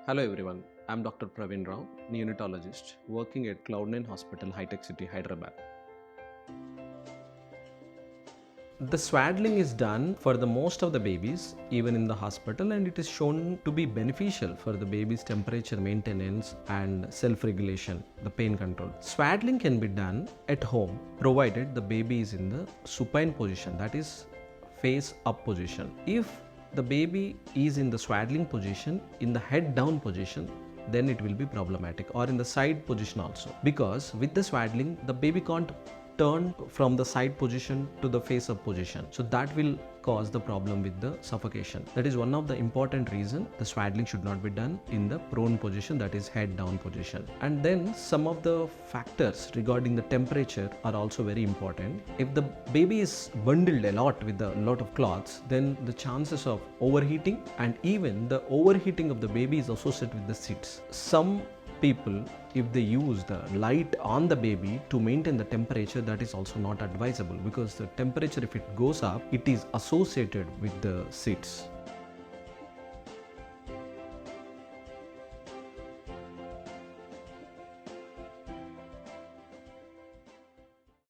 Hello everyone, I'm Dr. Praveen Rao, neonatologist working at Cloudnine Hospital, Hitech City, Hyderabad. The swaddling is done for the most of the babies, even in the hospital, and it is shown to be beneficial for the baby's temperature maintenance and self-regulation, the pain control. Swaddling can be done at home, provided the baby is in the supine position, that is face up position. If the baby is in the swaddling position, in the head down position, then it will be problematic, or in the side position also, because with the swaddling the baby can't turn from the side position to the face up position, so that will cause the problem with the suffocation. That is one of the important reason the swaddling should not be done in the prone position, that is head down position. And then some of the factors regarding the temperature are also very important. If the baby is bundled a lot with a lot of cloths, then the chances of overheating, and even the overheating of the baby is associated with the seats. Some people, if they use the light on the baby to maintain the temperature, that is also not advisable, because the temperature, if it goes up, it is associated with the seats.